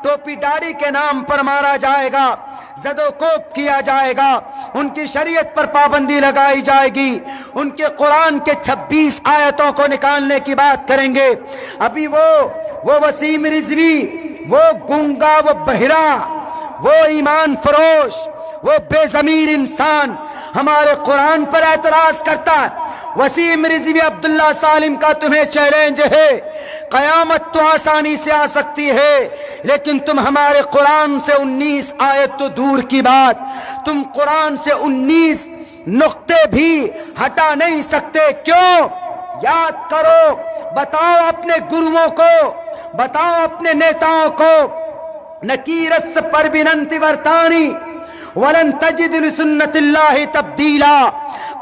टोपी दाढ़ी के नाम पर मारा जाएगा, जदोकोप किया जाएगा, उनकी शरीयत पर पाबंदी लगाई जाएगी, उनके कुरान के 26 आयतों को निकालने की बात करेंगे। अभी वो वसीम रिजवी, वो गूंगा, वो बहिरा, वो ईमान फरोश, वो बेजमीर इंसान हमारे कुरान पर एतराज करता है। वसीम रिजवी अब्दुल्ला सालिम का तुम्हें चैलेंज है, कयामत तो आसानी से आ सकती है, लेकिन तुम हमारे कुरान से 19 आयत तो दूर की बात, तुम कुरान से 19 नुक्ते भी हटा नहीं सकते। क्यों? याद करो, बताओ अपने गुरुओं को, बताओ अपने नेताओं को, नकीरस पर बिनंति वर्तानी वलन तजिद लिसुन्नतिल्लाहि तब्दीला।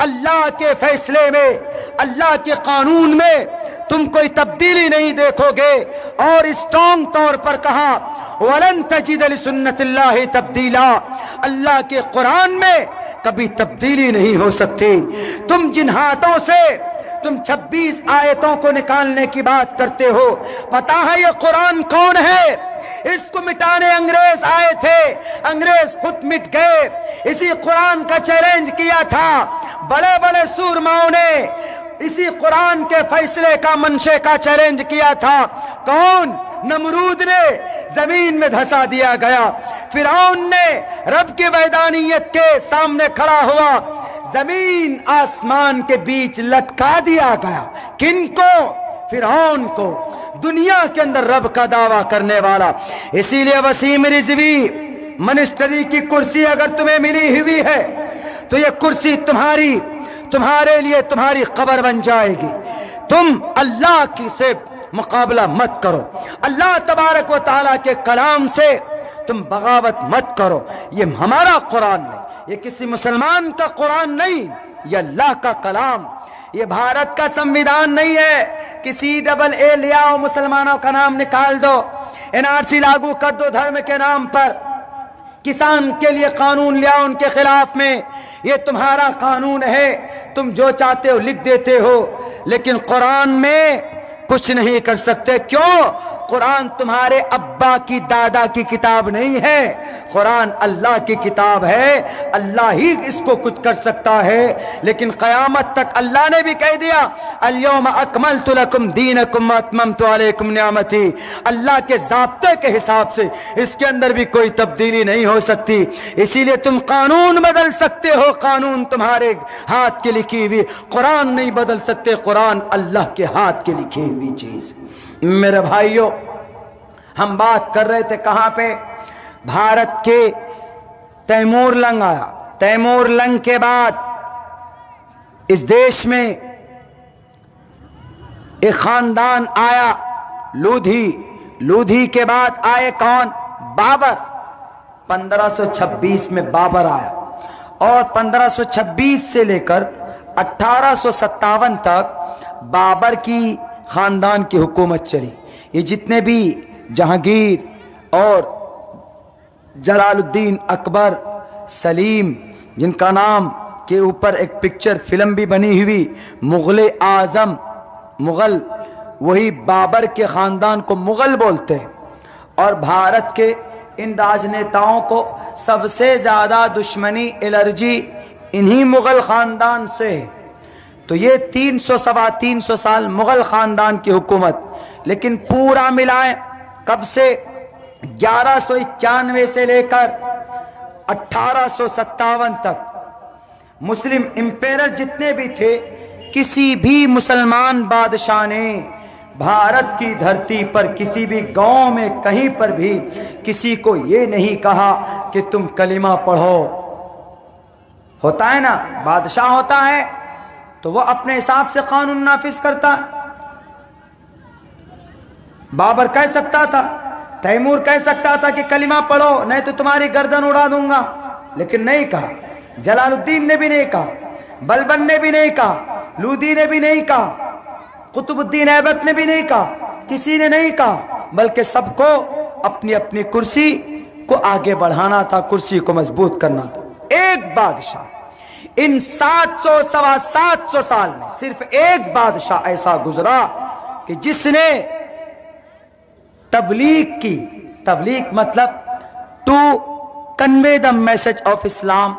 अल्लाह के फैसले में, अल्लाह के कानून में तुम कोई तब्दीली नहीं देखोगे। और स्ट्रॉन्ग तौर पर कहा वलन तजिद लिसुन्नतिल्लाहि तब्दीला, अल्लाह के कुरान में कभी तब्दीली नहीं हो सकती। तुम जिन हाथों से तुम 26 आयतों को निकालने की बात करते हो, पता है ये कुरान कौन है? इसको मिटाने अंग्रेज आए थे, अंग्रेज खुद मिट गए। इसी कुरान का चैलेंज किया था बड़े बड़े सूरमाओं ने, इसी कुरान के फैसले का, मंशे का चैलेंज किया था। कौन? नमरूद ने जमीन में धंसा दिया गया, फिरौन ने रब की वैदानियत के सामने खड़ा हुआ, जमीन आसमान के बीच लटका दिया गया। किनको? फिरौन को, दुनिया के अंदर रब का दावा करने वाला। इसीलिए वसीम रिजवी मिनिस्ट्री की कुर्सी अगर तुम्हें मिली हुई है तो ये कुर्सी तुम्हारे लिए तुम्हारी कब्र बन जाएगी। तुम अल्लाह की से मुकाबला मत करो, अल्लाह तबारक व तआला के कलाम से तुम बगावत मत करो। ये हमारा कुरान नहीं, ये किसी मुसलमान का कुरान नहीं, ये अल्लाह का कलाम, ये भारत का संविधान नहीं है। किसी डबल ए ले आओ, मुसलमानों का नाम निकाल दो, एनआरसी लागू कर दो धर्म के नाम पर, किसान के लिए कानून ले आओ उनके खिलाफ में, ये तुम्हारा कानून है, तुम जो चाहते हो लिख देते हो, लेकिन कुरान में कुछ नहीं कर सकते। क्यों? कुरान तुम्हारे अब्बा की, दादा की किताब नहीं है, कुरान अल्लाह की किताब है। अल्लाह ही इसको कुछ कर सकता है, लेकिन क़यामत तक अल्लाह ने भी कह दिया अल-यौम अकमलतु लकुम दीनकुम व अतममतु अलैकुम निअमती। अल्लाह के ज़ाब्ते के हिसाब से इसके अंदर भी कोई तब्दीली नहीं हो सकती। इसीलिए तुम कानून बदल सकते हो, कानून तुम्हारे हाथ की लिखी हुई, कुरान नहीं बदल सकते। कुरान अल्लाह के हाथ की लिखी हुई चीज। मेरे भाइयों, हम बात कर रहे थे कहां पे? भारत के तैमूर लंग आया। तैमूर लंग के बाद इस देश में एक खानदान आया, लोधी। लोधी के बाद आए कौन? बाबर। 1526 में बाबर आया और 1526 से लेकर 1857 तक बाबर की खानदान की हुकूमत चली। ये जितने भी जहांगीर और जलालुद्दीन अकबर, सलीम, जिनका नाम के ऊपर एक पिक्चर फिल्म भी बनी हुई, मुगल आजम, मुगल, वही बाबर के खानदान को मुगल बोलते हैं। और भारत के इन राजनेताओं को सबसे ज्यादा दुश्मनी, एलर्जी इन्हीं मुगल खानदान से है। तो ये 300-325 साल मुगल खानदान की हुकूमत, लेकिन पूरा मिलाएं कब से? 1191 से लेकर 1857 तक मुस्लिम इंपेरर जितने भी थे, किसी भी मुसलमान बादशाह ने भारत की धरती पर किसी भी गांव में कहीं पर भी किसी को ये नहीं कहा कि तुम कलिमा पढ़ो। होता है ना, बादशाह होता है तो वो अपने हिसाब से कानून नाफिज करता है। बाबर कह सकता था, तैमूर कह सकता था कि कलिमा पढ़ो नहीं तो तुम्हारी गर्दन उड़ा दूंगा, लेकिन नहीं कहा। जलालुद्दीन ने भी नहीं कहा, बलबन ने भी नहीं कहा, लूदी ने भी नहीं कहा, कुतुबुद्दीन ऐबक ने भी नहीं कहा, किसी ने नहीं कहा, बल्कि सबको अपनी अपनी कुर्सी को आगे बढ़ाना था, कुर्सी को मजबूत करना था। एक बादशाह इन 700-725 साल में सिर्फ एक बादशाह ऐसा गुजरा कि जिसने तबलीग की, तबलीग मतलब to convey the message of Islam,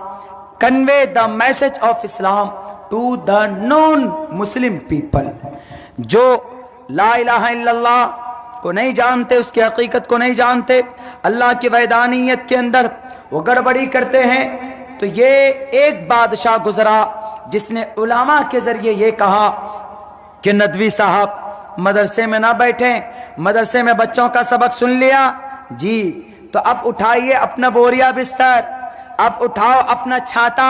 convey the message of Islam to the non Muslim people. जो ला इलाहा इल्लल्लाह को नहीं जानते, उसकी हकीकत को नहीं जानते, अल्लाह की वैदानियत के अंदर वो गड़बड़ी करते हैं। तो ये एक बादशाह गुजरा जिसने उलामा के जरिए ये कहा कि नदवी साहब मदरसे में ना बैठे, मदरसे में बच्चों का सबक सुन लिया जी, तो अब उठाइए अपना बोरिया बिस्तर, अब उठाओ अपना छाता,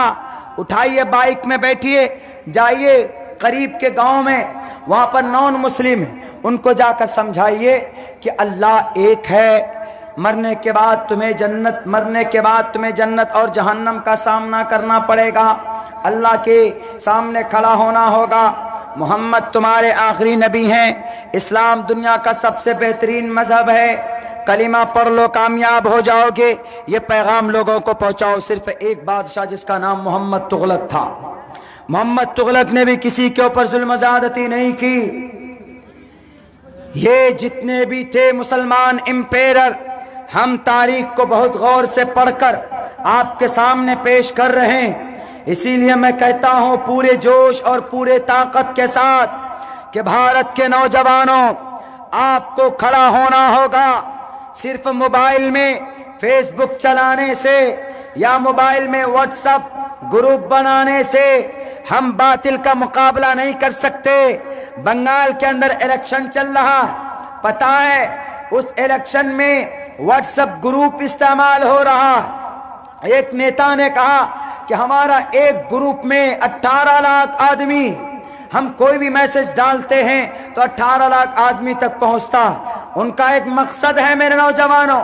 उठाइए बाइक में बैठिए, जाइए करीब के गांव में, वहां पर नॉन मुस्लिम है, उनको जाकर समझाइए कि अल्लाह एक है, मरने के बाद तुम्हें जन्नत, मरने के बाद तुम्हें जन्नत और जहन्नम का सामना करना पड़ेगा, अल्लाह के सामने खड़ा होना होगा, मोहम्मद तुम्हारे आखिरी नबी हैं, इस्लाम दुनिया का सबसे बेहतरीन मजहब है, कलिमा पढ़ लो कामयाब हो जाओगे। ये पैगाम लोगों को पहुंचाओ। सिर्फ एक बादशाह जिसका नाम मोहम्मद तुगलक था, मोहम्मद तुगलक ने भी किसी के ऊपर जुल्म ज़्यादती नहीं की। ये जितने भी थे मुसलमान एम्पेरर, हम तारीख को बहुत गौर से पढ़कर आपके सामने पेश कर रहे हैं। इसीलिए मैं कहता हूं पूरे जोश और पूरे ताकत के साथ कि भारत के नौजवानों, आपको खड़ा होना होगा। सिर्फ मोबाइल में फेसबुक चलाने से या मोबाइल में व्हाट्सएप ग्रुप बनाने से हम बातिल का मुकाबला नहीं कर सकते। बंगाल के अंदर इलेक्शन चल रहा, पता है उस इलेक्शन में व्हाट्सएप ग्रुप इस्तेमाल हो रहा। एक नेता ने कहा कि हमारा एक ग्रुप में 18 लाख आदमी, हम कोई भी मैसेज डालते हैं तो 18 लाख आदमी तक पहुंचता। उनका एक मकसद है मेरे नौजवानों,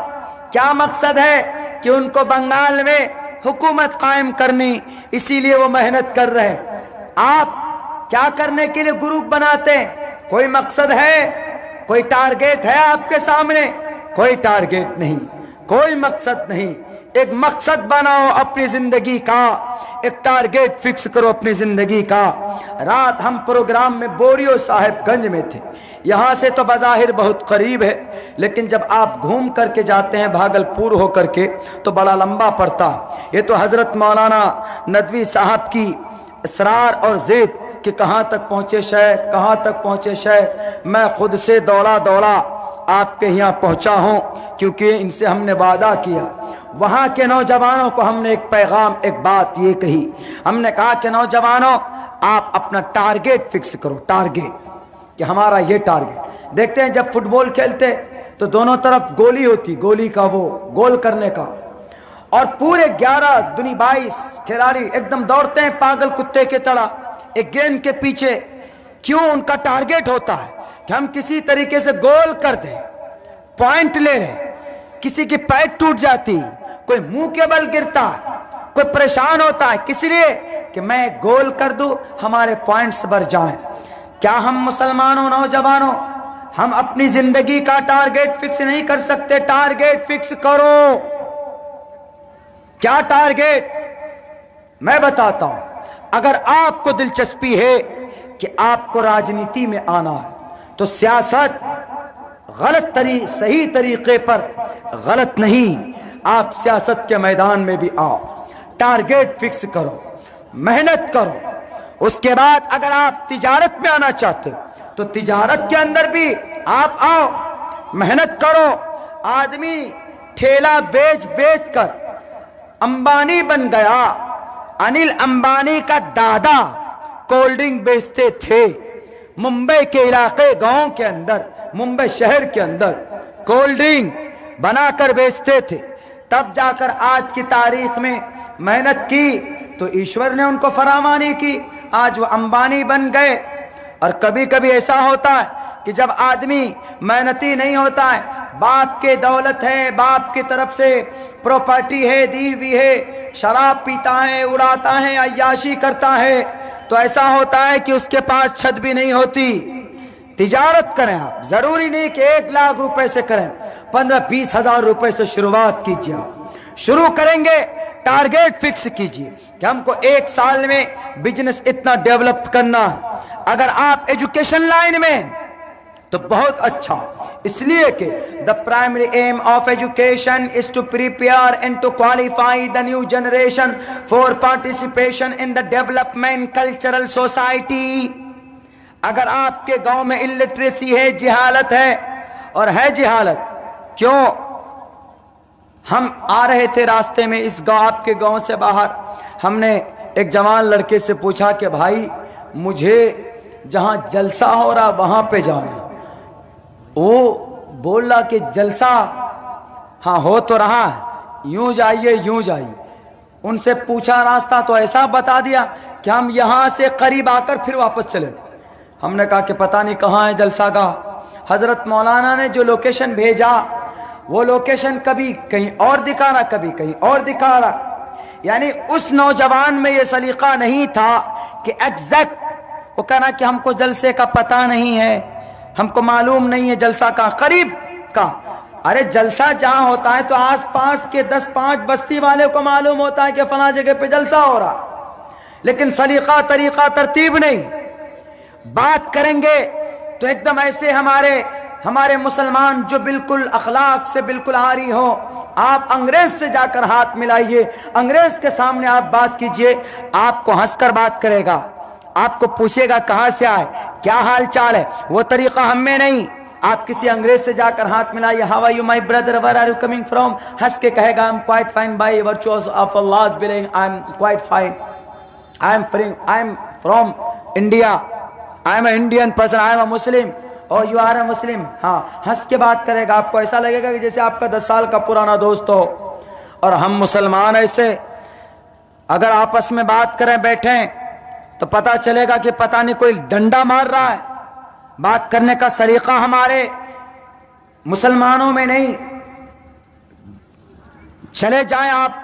क्या मकसद है कि उनको बंगाल में हुकूमत कायम करनी, इसीलिए वो मेहनत कर रहे हैं। आप क्या करने के लिए ग्रुप बनाते हैं? कोई मकसद है, कोई टारगेट है आपके सामने? कोई टारगेट नहीं, कोई मकसद नहीं। एक मकसद बनाओ अपनी जिंदगी का, एक टारगेट फिक्स करो अपनी जिंदगी का। रात हम प्रोग्राम में बोरियो साहिबगंज में थे, यहाँ से तो बज़ाहिर बहुत करीब है, लेकिन जब आप घूम करके जाते हैं भागलपुर हो करके तो बड़ा लंबा पड़ता। ये तो हजरत मौलाना नदवी साहब की इसरार और ज़िद कि कहाँ तक पहुँचे शेख, कहाँ तक पहुँचे शेख। मैं खुद से दौड़ा दौड़ा आपके यहाँ पहुँचा हूँ, क्योंकि इनसे हमने वादा किया। वहाँ के नौजवानों को हमने एक पैगाम, एक बात ये कही, हमने कहा कि नौजवानों आप अपना टारगेट फिक्स करो, टारगेट कि हमारा ये टारगेट। देखते हैं जब फुटबॉल खेलते तो दोनों तरफ गोली होती, गोली का वो गोल करने का, और पूरे 11 दुनी 22 खिलाड़ी एकदम दौड़ते हैं पागल कुत्ते की तरह एक गेंद के पीछे। क्यों? उनका टारगेट होता है कि हम किसी तरीके से गोल कर दें, पॉइंट ले लें। किसी की पैर टूट जाती, कोई मुंह के बल गिरता, कोई परेशान होता है, किस लिए? कि मैं गोल कर दूं, हमारे पॉइंट्स बढ़ जाएं। क्या हम मुसलमानों, नौजवानों, हम अपनी जिंदगी का टारगेट फिक्स नहीं कर सकते? टारगेट फिक्स करो। क्या टारगेट? मैं बताता हूं। अगर आपको दिलचस्पी है कि आपको राजनीति में आना है तो सियासत सही तरीके पर गलत नहीं, आप सियासत के मैदान में भी आओ, टारगेट फिक्स करो, मेहनत करो। उसके बाद अगर आप तिजारत में आना चाहते हो तो तिजारत के अंदर भी आप आओ, मेहनत करो। आदमी ठेला बेच बेच कर अंबानी बन गया। अनिल अंबानी का दादा कोल्ड ड्रिंक बेचते थे मुंबई के इलाके, गांव के अंदर, मुंबई शहर के अंदर कोल्ड ड्रिंक बनाकर बेचते थे। तब जाकर आज की तारीख में मेहनत की तो ईश्वर ने उनको फरामानी की, आज वो अंबानी बन गए। और कभी कभी ऐसा होता है कि जब आदमी मेहनती नहीं होता है, बाप के दौलत है, बाप की तरफ से प्रॉपर्टी है, दी हुई है, शराब पीता है, उड़ाता है, अय्याशी करता है, तो ऐसा होता है कि उसके पास छत भी नहीं होती। तिजारत करें आप, जरूरी नहीं कि 1 लाख रुपए से करें, 15-20 हजार रुपए से शुरुआत कीजिए। शुरू करेंगे, टारगेट फिक्स कीजिए कि हमको 1 साल में बिजनेस इतना डेवलप करना। अगर आप एजुकेशन लाइन में, तो बहुत अच्छा, इसलिए कि the primary aim of education is to prepare and to qualify the new generation for participation in the development cultural society. अगर आपके गांव में इलिटरेसी है, जिहालत है, और है जिहालत, क्यों? हम आ रहे थे रास्ते में इस गांव, आपके गांव से बाहर, हमने एक जवान लड़के से पूछा कि भाई मुझे जहां जलसा हो रहा वहां पे जाना। वो बोल रहा कि जलसा हाँ हो तो रहा, यूं जाइए यूं जाइए। उनसे पूछा रास्ता, तो ऐसा बता दिया कि हम यहां से करीब आकर फिर वापस चले। हमने कहा कि पता नहीं कहाँ है जलसा गाह। हजरत मौलाना ने जो लोकेशन भेजा वो लोकेशन कभी कहीं और दिखा रहा, कभी कहीं और दिखा रहा। यानी उस नौजवान में ये सलीका नहीं था कि एग्जैक्ट वो कहना कि हमको जलसे का पता नहीं है, हमको मालूम नहीं है जलसा का करीब का। अरे जलसा जहां होता है तो आसपास के 10-5 बस्ती वाले को मालूम होता है कि फला जगह पे जलसा हो रहा, लेकिन सलीका तरीका तरतीब नहीं। बात करेंगे तो एकदम ऐसे हमारे मुसलमान जो बिल्कुल अखलाक से बिल्कुल आरी हो, आप अंग्रेज से जाकर हाथ मिलाइए, अंग्रेज के सामने आप बात कीजिए, आपको हंसकर बात करेगा, आपको पूछेगा कहां से आए, क्या हाल चाल है। वो तरीका हम में नहीं। आप किसी अंग्रेज से जाकर हाथ मिलाइए, how are you my brother, where are you coming from, हंस के कहेगा I am quite fine by virtuous of अल्लाह's willing, I am quite fine, I am from India, I am Indian person, I am a Muslim, और you are a मुस्लिम। हाँ, हंस के बात करेगा, आपको ऐसा लगेगा कि जैसे आपका 10 साल का पुराना दोस्त हो। और हम मुसलमान ऐसे अगर आपस में बात करें बैठे तो पता चलेगा कि पता नहीं कोई डंडा मार रहा है। बात करने का सलीका हमारे मुसलमानों में नहीं। चले जाएं आप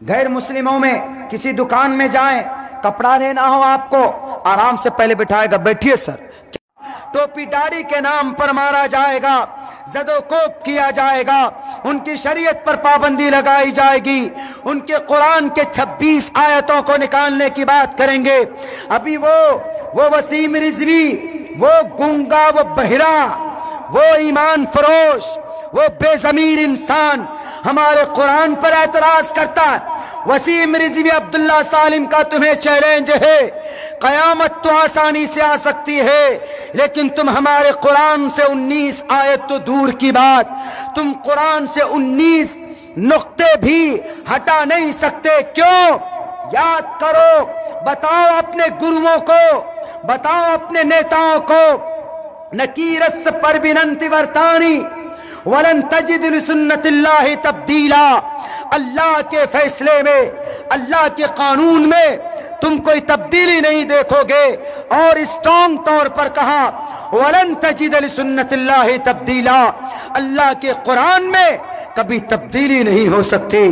गैर मुस्लिमों में किसी दुकान में जाएं, कपड़ा लेना हो आपको, आराम से पहले बिठाएगा, बैठिए सर। टोपी दाढ़ी के नाम पर मारा जाएगा, ज़दोकोप किया जाएगा, उनकी शरीयत पर पाबंदी लगाई जाएगी, उनके कुरान के 26 आयतों को निकालने की बात करेंगे। अभी वो वसीम रिजवी, वो गूंगा, वो बहिरा, वो ईमान फरोश, वो बेज़मीर इंसान हमारे कुरान पर एतराज करता है। वसीम रिजवी अब्दुल्ला सालिम का तुम्हें चैलेंज है, कयामत तो आसानी से आ सकती है, लेकिन तुम हमारे कुरान से 19 आयत तो दूर की बात, तुम कुरान से 19 नुक्ते भी हटा नहीं सकते। क्यों? याद करो, बताओ अपने गुरुओं को, बताओ अपने नेताओं को, नकीरस पर बिनंति वर्तानी वलन तजिद लिसुन्नतिल्लाहि तब्दीला। अल्लाह के फैसले में, अल्लाह के कानून में तुम कोई तब्दीली नहीं देखोगे। और स्ट्रॉन्ग तौर पर कहा वलन तजिद लिसुन्नतिल्लाहि तब्दीला, अल्लाह के कुरान में कभी तब्दीली नहीं हो सकती।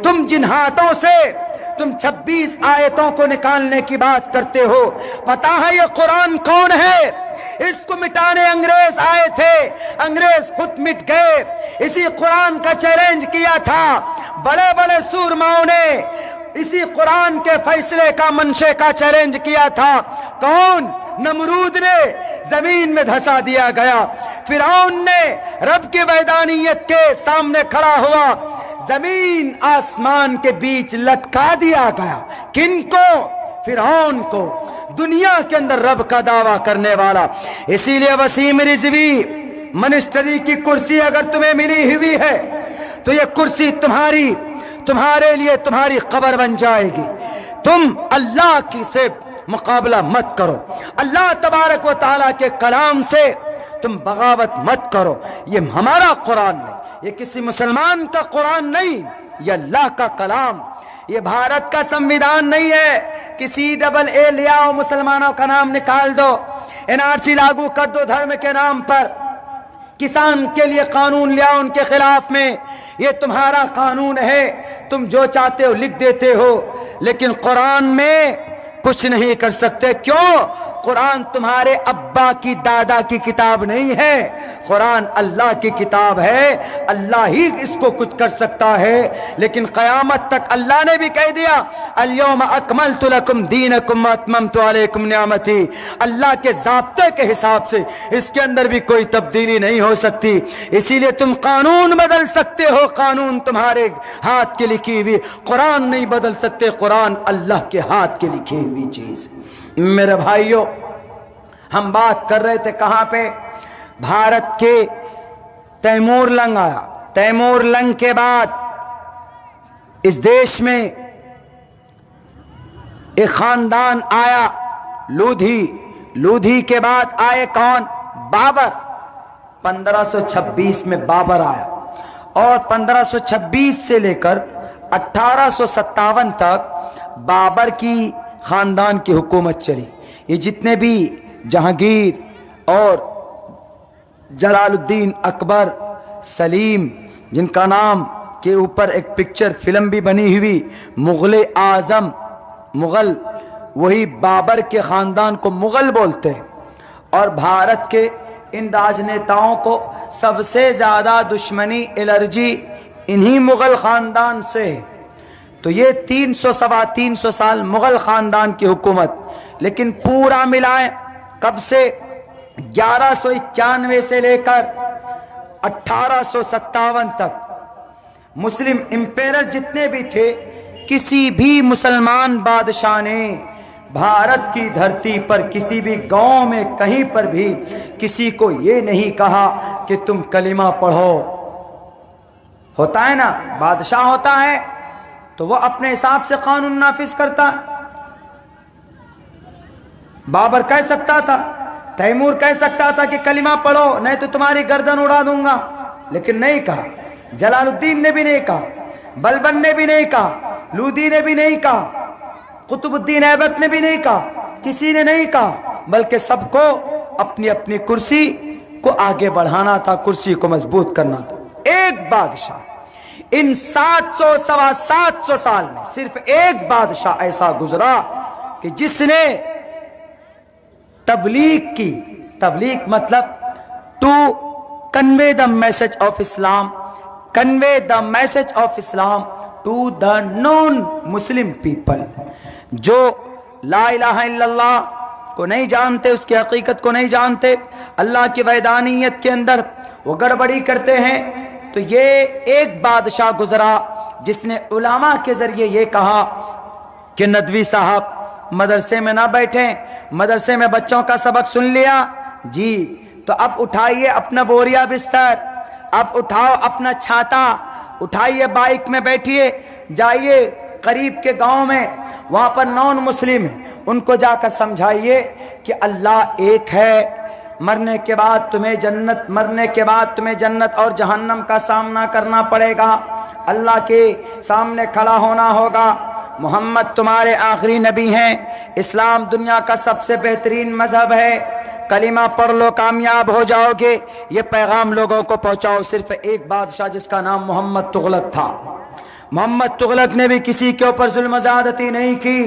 तुम जिन हाथों से तुम 26 आयतों को निकालने की बात करते हो, पता है ये कुरान कौन है? इसको मिटाने अंग्रेज आए थे, अंग्रेज खुद मिट गए। इसी कुरान का चैलेंज किया था बड़े बड़े सूरमाओं ने, इसी कुरान के फैसले का मंशे का चैलेंज किया था। कौन? नमरूद ने, जमीन में धंसा दिया गया। फिरौन ने रब की वैदानियत के सामने खड़ा हुआ, जमीन आसमान के बीच लटका दिया गया। किनको? फिरौन को, दुनिया के अंदर रब का दावा करने वाला। इसीलिए वसीम रिजवी, मिनिस्ट्री की कुर्सी अगर तुम्हें मिली हुई है तो ये कुर्सी तुम्हारे लिए तुम्हारी कब्र बन जाएगी। तुम अल्लाह की से मुकाबला मत करो, अल्लाह तबारक व तआला के कलाम से तुम बगावत मत करो। ये हमारा कुरान नहीं, ये किसी मुसलमान का कुरान नहीं, ये अल्लाह का कलाम। ये भारत का संविधान नहीं है कि CAA ले आओ, मुसलमानों का नाम निकाल दो, NRC लागू कर दो धर्म के नाम पर, किसान के लिए कानून ले आओ उनके खिलाफ में। ये तुम्हारा कानून है, तुम जो चाहते हो लिख देते हो, लेकिन कुरान में कुछ नहीं कर सकते। क्यों? कुरान तुम्हारे अब्बा की दादा की किताब नहीं है, कुरान अल्लाह की किताब है। अल्लाह ही इसको कुछ कर सकता है। लेकिन क़यामत तक अल्लाह ने भी कह दिया अल-यौमा अकमलतु लकुम दीनकुम व अतममतु अलैकुम निअमती। अल्लाह के ज़ाब्ते के हिसाब से इसके अंदर भी कोई तब्दीली नहीं हो सकती। इसीलिए तुम कानून बदल सकते हो, कानून तुम्हारे हाथ की लिखी हुई, कुरान नहीं बदल सकते। कुरान अल्लाह के हाथ की लिखी हुई चीज। मेरे भाइयों, हम बात कर रहे थे कहां पे? भारत के तैमूर लंग आया। तैमूर लंग के बाद इस देश में एक खानदान आया, लोधी। लोधी के बाद आए कौन? बाबर। 1526 में बाबर आया और 1526 से लेकर 1857 तक बाबर की खानदान की हुकूमत चली। ये जितने भी जहांगीर और जलालुद्दीन अकबर, सलीम, जिनका नाम के ऊपर एक पिक्चर फिल्म भी बनी हुई, मुगल आजम, मुगल, वही बाबर के खानदान को मुगल बोलते हैं। और भारत के इन राजनेताओं को सबसे ज़्यादा दुश्मनी, एलर्जी इन्हीं मुगल ख़ानदान से। तो ये 300 सवा 300 साल मुगल ख़ानदान की हुकूमत। लेकिन पूरा मिलाएं, कब से? 1191 से लेकर 1857 तक मुस्लिम इंपेरर जितने भी थे, किसी भी मुसलमान बादशाह ने भारत की धरती पर किसी भी गांव में कहीं पर भी किसी को ये नहीं कहा कि तुम कलिमा पढ़ो। होता है ना, बादशाह होता है तो वो अपने हिसाब से कानून नाफिज करता है। बाबर कह सकता था, तैमूर कह सकता था कि कलिमा पढ़ो नहीं तो तुम्हारी गर्दन उड़ा दूंगा, लेकिन नहीं कहा। जलालुद्दीन ने भी नहीं कहा, बलबन ने भी नहीं कहा, लूदी ने भी नहीं कहा, कुतुबुद्दीन ऐबक ने भी नहीं कहा, किसी ने नहीं कहा, बल्कि सबको अपनी अपनी कुर्सी को आगे बढ़ाना था, कुर्सी को मजबूत करना था। एक बादशाह, इन 700 सवा 700 साल में सिर्फ एक बादशाह ऐसा गुजरा कि जिसने तबलीग की। तबलीग मतलब to convey the message of Islam, convey the message of Islam to the non Muslim people. जो ला इलाहा इल्लल्लाह को नहीं जानते, उसकी हकीकत को नहीं जानते, अल्लाह की वैदानियत के अंदर वो गड़बड़ी करते हैं। तो ये एक बादशाह गुजरा जिसने उलामा के जरिए ये कहा कि नदवी साहब मदरसे में ना बैठे, मदरसे में बच्चों का सबक सुन लिया जी, तो अब उठाइए अपना बोरिया बिस्तर, अब उठाओ अपना छाता, उठाइए बाइक में बैठिए, जाइए करीब के गांव में, वहां पर नॉन मुस्लिम है, उनको जाकर समझाइए कि अल्लाह एक है, मरने के बाद तुम्हें जन्नत, मरने के बाद तुम्हें जन्नत और जहन्नम का सामना करना पड़ेगा, अल्लाह के सामने खड़ा होना होगा, मोहम्मद तुम्हारे आखिरी नबी हैं, इस्लाम दुनिया का सबसे बेहतरीन मजहब है, कलिमा पढ़ लो कामयाब हो जाओगे। ये पैगाम लोगों को पहुंचाओ। सिर्फ एक बादशाह जिसका नाम मोहम्मद तुगलक था। मोहम्मद तुगलक ने भी किसी के ऊपर जुल्म ज़्यादती नहीं की।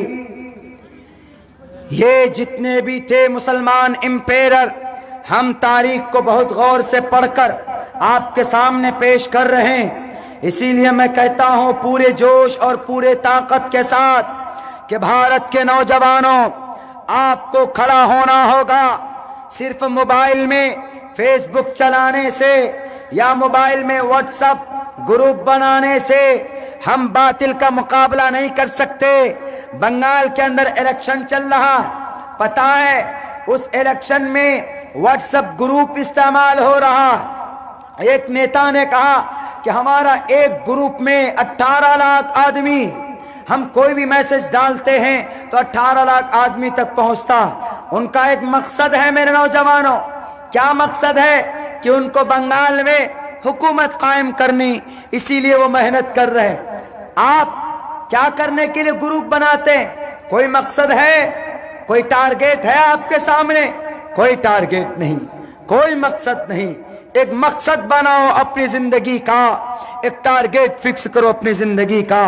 ये जितने भी थे मुसलमान इंपेरर, हम तारीख को बहुत गौर से पढ़कर आपके सामने पेश कर रहे हैं। इसीलिए मैं कहता हूं पूरे जोश और पूरे ताकत के साथ कि भारत के नौजवानों, आपको खड़ा होना होगा। सिर्फ मोबाइल में फेसबुक चलाने से या मोबाइल में व्हाट्सएप ग्रुप बनाने से हम बातिल का मुकाबला नहीं कर सकते। बंगाल के अंदर इलेक्शन चल रहा, पता है, उस इलेक्शन में व्हाट्सएप ग्रुप इस्तेमाल हो रहा। एक नेता ने कहा कि हमारा एक ग्रुप में 18 लाख आदमी, हम कोई भी मैसेज डालते हैं तो 18 लाख आदमी तक पहुंचता। उनका एक मकसद है मेरे नौजवानों, क्या मकसद है? कि उनको बंगाल में हुकूमत कायम करनी, इसीलिए वो मेहनत कर रहे हैं। आप क्या करने के लिए ग्रुप बनाते हैं? कोई मकसद है, कोई टारगेट है आपके सामने? कोई टारगेट नहीं, कोई मकसद नहीं। एक मकसद बनाओ अपनी जिंदगी का, एक टारगेट फिक्स करो अपनी जिंदगी का।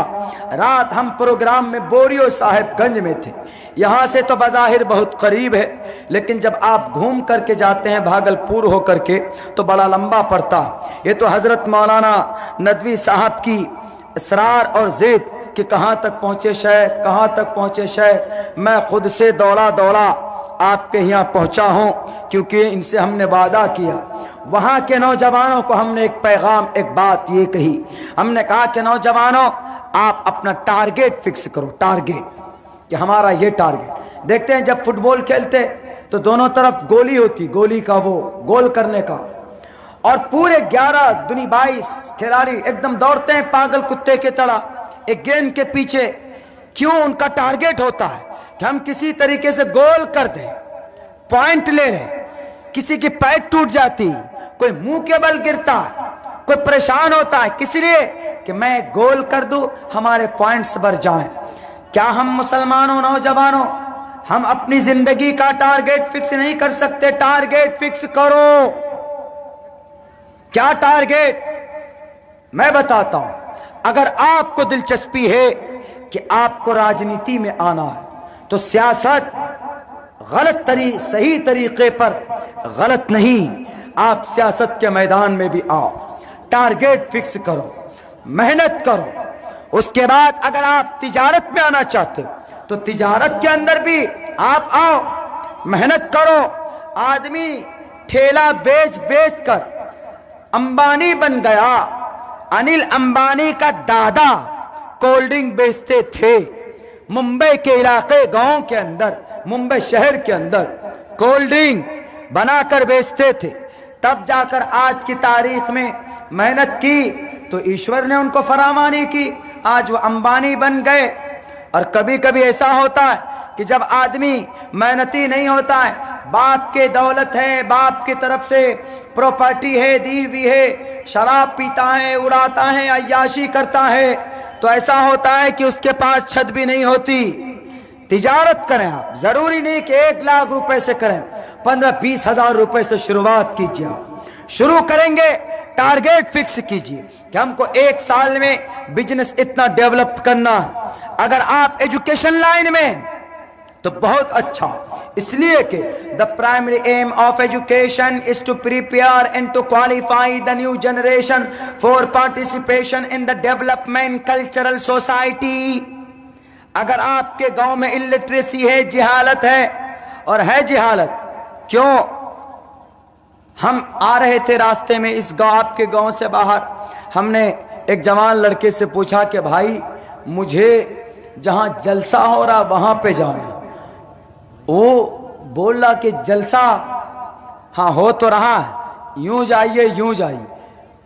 रात हम प्रोग्राम में बोरियो साहिबगंज में थे। यहाँ से तो बज़ाहिर बहुत करीब है, लेकिन जब आप घूम करके जाते हैं भागलपुर हो करके तो बड़ा लंबा पड़ता। ये तो हज़रत मौलाना नदवी साहब की इसरार और ज़िद कि कहाँ तक पहुँचे शय, कहाँ तक पहुँचे शय। मैं खुद से दौड़ा दौड़ा आपके यहाँ पहुँचा हूँ, क्योंकि इनसे हमने वादा किया। वहाँ के नौजवानों को हमने एक पैगाम, एक बात ये कही, हमने कहा कि नौजवानों आप अपना टारगेट फिक्स करो, टारगेट कि हमारा ये टारगेट। देखते हैं जब फुटबॉल खेलते तो दोनों तरफ गोली होती, गोली का वो गोल करने का, और पूरे 11 दुनी 22 खिलाड़ी एकदम दौड़ते हैं पागल कुत्ते की तरह एक गेंद के पीछे। क्यों? उनका टारगेट होता है कि हम किसी तरीके से गोल कर दें, पॉइंट ले लें। किसी की पैर टूट जाती, कोई मुंह के बल गिरता, कोई परेशान होता है, किस लिए? कि मैं गोल कर दूं, हमारे पॉइंट्स बढ़ जाएं। क्या हम मुसलमानों नौजवानों हम अपनी जिंदगी का टारगेट फिक्स नहीं कर सकते? टारगेट फिक्स करो। क्या टारगेट? मैं बताता हूं। अगर आपको दिलचस्पी है कि आपको राजनीति में आना है तो सियासत सही तरीके पर गलत नहीं, आप सियासत के मैदान में भी आओ, टारगेट फिक्स करो, मेहनत करो। उसके बाद अगर आप तिजारत में आना चाहते हो तो तिजारत के अंदर भी आप आओ, मेहनत करो। आदमी ठेला बेच बेच कर अंबानी बन गया। अनिल अंबानी का दादा कोल्ड ड्रिंक बेचते थे मुंबई के इलाके, गांव के अंदर, मुंबई शहर के अंदर कोल्ड ड्रिंक बनाकर बेचते थे। तब जाकर आज की तारीख में मेहनत की तो ईश्वर ने उनको फरामानी की, आज वो अंबानी बन गए। और कभी कभी ऐसा होता है कि जब आदमी मेहनती नहीं होता है, बाप के दौलत है, बाप की तरफ से प्रॉपर्टी है, दी हुई है, शराब पीता है, उड़ाता है, अय्याशी करता है, तो ऐसा होता है कि उसके पास छत भी नहीं होती। तिजारत करें आप, जरूरी नहीं कि 1 लाख रुपए से करें, 15-20 हजार रुपए से शुरुआत कीजिए। शुरू करेंगे, टारगेट फिक्स कीजिए कि हमको 1 साल में बिजनेस इतना डेवलप करना। अगर आप एजुकेशन लाइन में तो बहुत अच्छा, इसलिए कि the primary aim of education is to prepare and to qualify the new generation for participation in the development cultural society. अगर आपके गांव में इलिटरेसी है, जिहालत है, और है जिहालत, क्यों? हम आ रहे थे रास्ते में इस गांव, आपके गांव से बाहर, हमने एक जवान लड़के से पूछा कि भाई मुझे जहां जलसा हो रहा वहां पे जाना। वो बोल रहा कि जलसा हाँ हो तो रहा है, यूं जाइए यूं जाइए।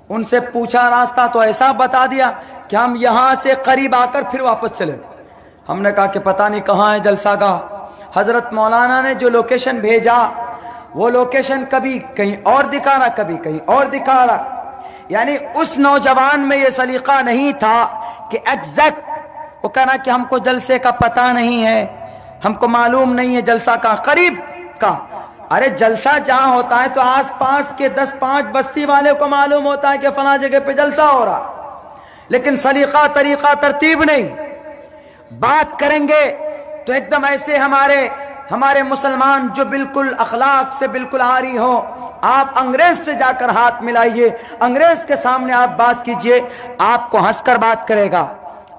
उनसे पूछा रास्ता तो ऐसा बता दिया कि हम यहां से करीब आकर फिर वापस चले। हमने कहा कि पता नहीं कहाँ है जलसा का। हजरत मौलाना ने जो लोकेशन भेजा वो लोकेशन कभी कहीं और दिखा रहा, कभी कहीं और दिखा रहा। यानी उस नौजवान में ये सलीका नहीं था कि एग्जैक्ट वो कहना कि हमको जलसे का पता नहीं है, हमको मालूम नहीं है जलसा का, करीब का। अरे जलसा जहां होता है तो आसपास के 10-5 बस्ती वाले को मालूम होता है कि फला जगह पे जलसा हो रहा, लेकिन सलीका तरीका तरतीब नहीं। बात करेंगे तो एकदम ऐसे हमारे मुसलमान जो बिल्कुल अखलाक से बिल्कुल आरी हो, आप अंग्रेज से जाकर हाथ मिलाइए, अंग्रेज के सामने आप बात कीजिए, आपको हंसकर बात करेगा,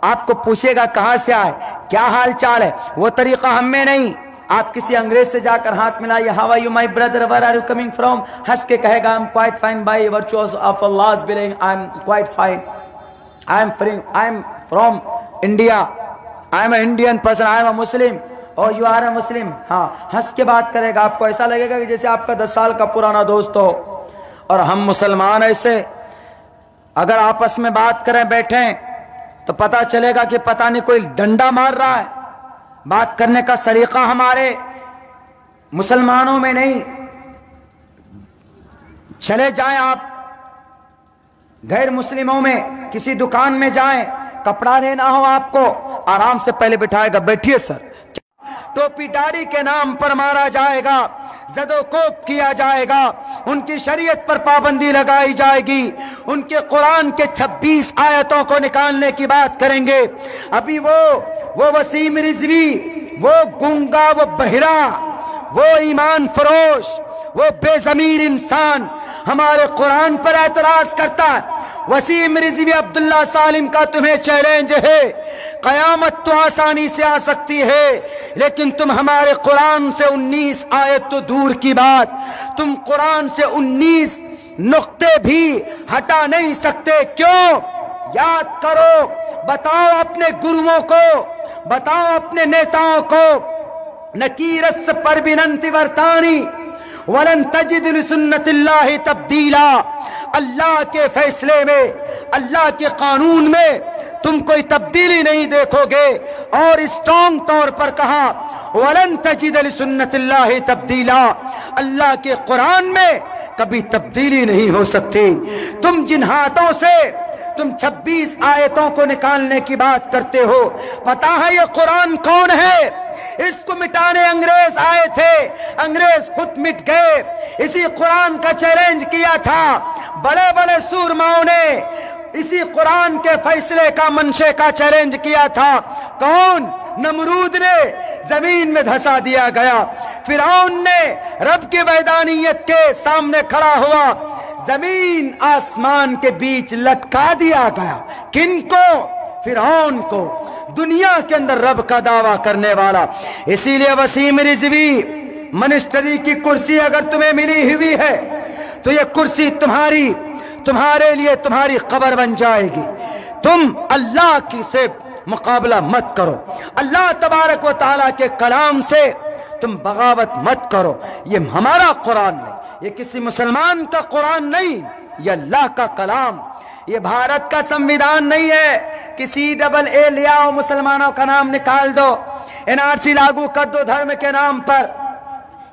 आपको पूछेगा कहां से आए, क्या हाल चाल है। वो तरीका हम में नहीं। आप किसी अंग्रेज से जाकर हाथ मिलाइए, how are you my brother, where are you coming from, हंस के कहेगा I am quite fine by virtuous of अल्लाह's willing, I am quite fine, I am from India, I am Indian person, I am a Muslim, और you are a मुस्लिम। हाँ, हंस के बात करेगा, आपको ऐसा लगेगा कि जैसे आपका 10 साल का पुराना दोस्त हो। और हम मुसलमान ऐसे अगर आपस में बात करें बैठे तो पता चलेगा कि पता नहीं कोई डंडा मार रहा है। बात करने का सलीका हमारे मुसलमानों में नहीं। चले जाएं आप गैर मुस्लिमों में, किसी दुकान में जाएं, कपड़ा लेना हो आपको, आराम से पहले बिठाएगा, बैठिए सर, टोपी दाढ़ी के नाम पर मारा जाएगा, जदोकोब किया जाएगा, उनकी शरीयत पर पाबंदी लगाई जाएगी। उनके कुरान के 26 आयतों को निकालने की बात करेंगे। अभी वो वसीम रिजवी, वो गूंगा, वो बहिरा, वो ईमान फरोश, वो बेजमीर इंसान हमारे कुरान पर एतराज करता है। वसीम रिजवी अब्दुल्ला सालिम का तुम्हें चैलेंज है, कयामत तो आसानी से आ सकती है, लेकिन तुम हमारे कुरान से 19 आयत तो दूर की बात, तुम कुरान से 19 नुक्ते भी हटा नहीं सकते। क्यों? याद करो, बताओ अपने गुरुओं को, बताओ अपने नेताओं को, नकीरस पर बिनंति वर्तानी वलन तजिद लिसुन्नतिल्लाहि तब्दीला। अल्लाह के फैसले में, अल्लाह के कानून में तुम कोई तब्दीली नहीं देखोगे। और स्ट्रॉन्ग तौर पर कहा वलन तजिद लिसुन्नतिल्लाहि तब्दीला, अल्लाह के कुरान में कभी तब्दीली नहीं हो सकती। तुम जिन हाथों से तुम 26 आयतों को निकालने की बात करते हो, पता है ये कुरान कौन है? इसको मिटाने अंग्रेज आए थे, अंग्रेज खुद मिट गए। इसी कुरान का चैलेंज किया था बड़े बड़े सूरमाओं ने, इसी कुरान के फैसले का, मंशे का चैलेंज किया था। कौन? नमरूद ने जमीन में धंसा दिया गया। फिरौन ने रब की वैदानियत के सामने खड़ा हुआ, जमीन आसमान के बीच लटका दिया गया। किनको? फिरौन को, दुनिया के अंदर रब का दावा करने वाला। इसीलिए वसीम रिजवी, मिनिस्ट्री की कुर्सी अगर तुम्हें मिली हुई है तो यह कुर्सी तुम्हारे लिए तुम्हारी कब्र बन जाएगी। तुम अल्लाह की से मुकाबला मत करो, अल्लाह तबारक व तआला के कलाम से तुम बगावत मत करो। ये हमारा कुरान नहीं, ये किसी मुसलमान का कुरान नहीं, ये अल्लाह का कलाम, ये भारत का संविधान नहीं है। किसी डबल ए ले आओ, मुसलमानों का नाम निकाल दो, एनआरसी लागू कर दो धर्म के नाम पर,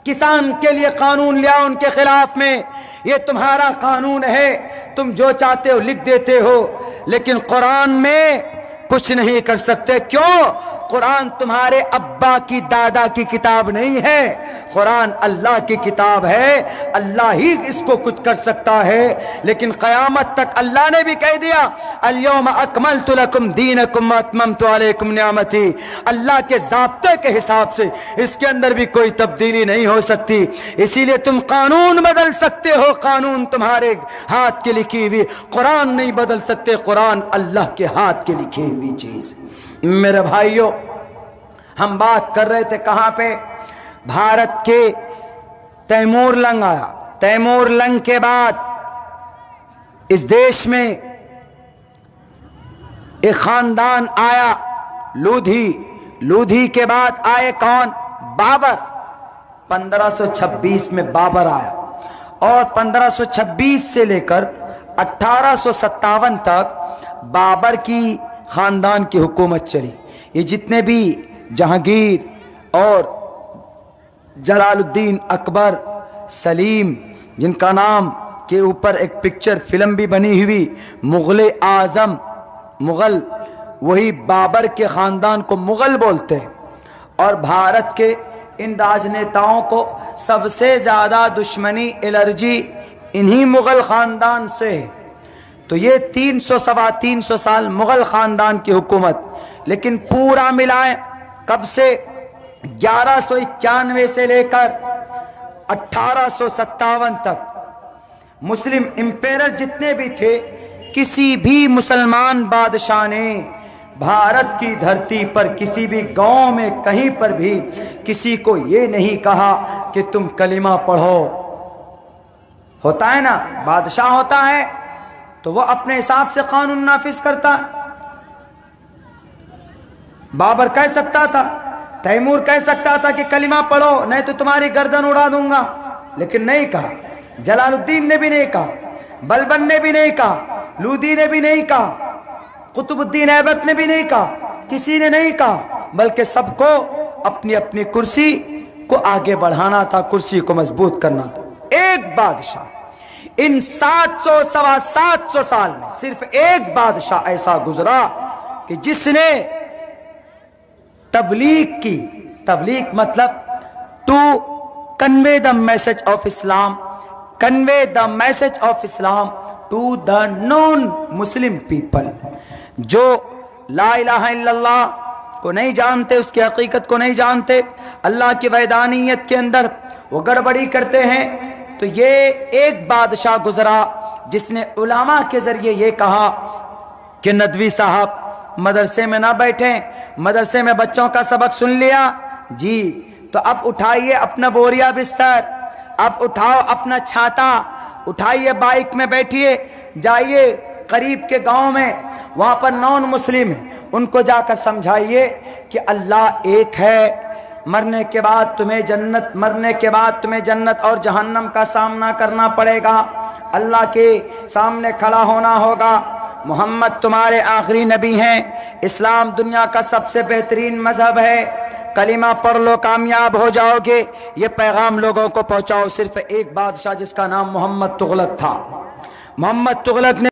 किसान के लिए कानून ले आओ उनके खिलाफ में, ये तुम्हारा कानून है, तुम जो चाहते हो लिख देते हो, लेकिन कुरान में कुछ नहीं कर सकते। क्यों? कुरान तुम्हारे अब्बा की, दादा की किताब नहीं है, कुरान अल्लाह की किताब है। अल्लाह ही इसको कुछ कर सकता है। लेकिन क़यामत तक अल्लाह ने भी कह दिया अल-यौमा अकमलतु लकुम दीनकुम व अतममतु अलैकुम निअमती। अल्लाह के ज़ाब्ते के हिसाब से इसके अंदर भी कोई तब्दीली नहीं हो सकती। इसीलिए तुम कानून बदल सकते हो, कानून तुम्हारे हाथ की लिखी हुई, कुरान नहीं बदल सकते। कुरान अल्लाह के हाथ की लिखी हुई चीज। मेरे भाइयों, हम बात कर रहे थे कहां पे? भारत के तैमूर लंग आया। तैमूर लंग के बाद इस देश में एक खानदान आया, लोधी। लोधी के बाद आए कौन? बाबर। 1526 में बाबर आया और 1526 से लेकर 1857 तक बाबर की खानदान की हुकूमत चली। ये जितने भी जहांगीर और जलालुद्दीन अकबर, सलीम, जिनका नाम के ऊपर एक पिक्चर फिल्म भी बनी हुई, मुगल आजम, मुगल, वही बाबर के खानदान को मुगल बोलते हैं। और भारत के इन राजनेताओं को सबसे ज़्यादा दुश्मनी, एलर्जी इन्हीं मुगल खानदान से है। तो ये 300 - 300 साल मुगल खानदान की हुकूमत। लेकिन पूरा मिलाएं, कब से? 1191 से लेकर 1857 तक मुस्लिम इंपेरर जितने भी थे, किसी भी मुसलमान बादशाह ने भारत की धरती पर किसी भी गांव में कहीं पर भी किसी को ये नहीं कहा कि तुम कलिमा पढ़ो। होता है ना, बादशाह होता है तो वो अपने हिसाब से कानून नाफिज करता है। बाबर कह सकता था, तैमूर कह सकता था कि कलिमा पढ़ो नहीं तो तुम्हारी गर्दन उड़ा दूंगा, लेकिन नहीं कहा। जलालुद्दीन ने भी नहीं कहा, बलबन ने भी नहीं कहा, लूदी ने भी नहीं कहा, कुतुबुद्दीन ऐबक ने भी नहीं कहा, किसी ने नहीं कहा, बल्कि सबको अपनी अपनी कुर्सी को आगे बढ़ाना था, कुर्सी को मजबूत करना था। एक बादशाह इन 700 - 750 साल में सिर्फ एक बादशाह ऐसा गुजरा कि जिसने तबलीग की। तबलीग मतलब to convey the message of Islam convey the message of Islam to the non Muslim people. जो ला इलाहा इल्लल्लाह को नहीं जानते, उसकी हकीकत को नहीं जानते, अल्लाह की वैदानियत के अंदर वो गड़बड़ी करते हैं। तो ये एक बादशाह गुजरा जिसने उलामा के जरिए ये कहा कि नदवी साहब मदरसे में ना बैठे, मदरसे में बच्चों का सबक सुन लिया जी, तो अब उठाइए अपना बोरिया बिस्तर, अब उठाओ अपना छाता, उठाइए बाइक में बैठिए, जाइए करीब के गांव में, वहां पर नॉन मुस्लिम है, उनको जाकर समझाइए कि अल्लाह एक है, मरने के बाद तुम्हें जन्नत, मरने के बाद तुम्हें जन्नत और जहन्नम का सामना करना पड़ेगा, अल्लाह के सामने खड़ा होना होगा, मोहम्मद तुम्हारे आखिरी नबी हैं, इस्लाम दुनिया का सबसे बेहतरीन मजहब है, कलिमा पढ़ लो कामयाब हो जाओगे। ये पैगाम लोगों को पहुंचाओ। सिर्फ एक बादशाह जिसका नाम मोहम्मद तुगलक था, मोहम्मद तुगलक ने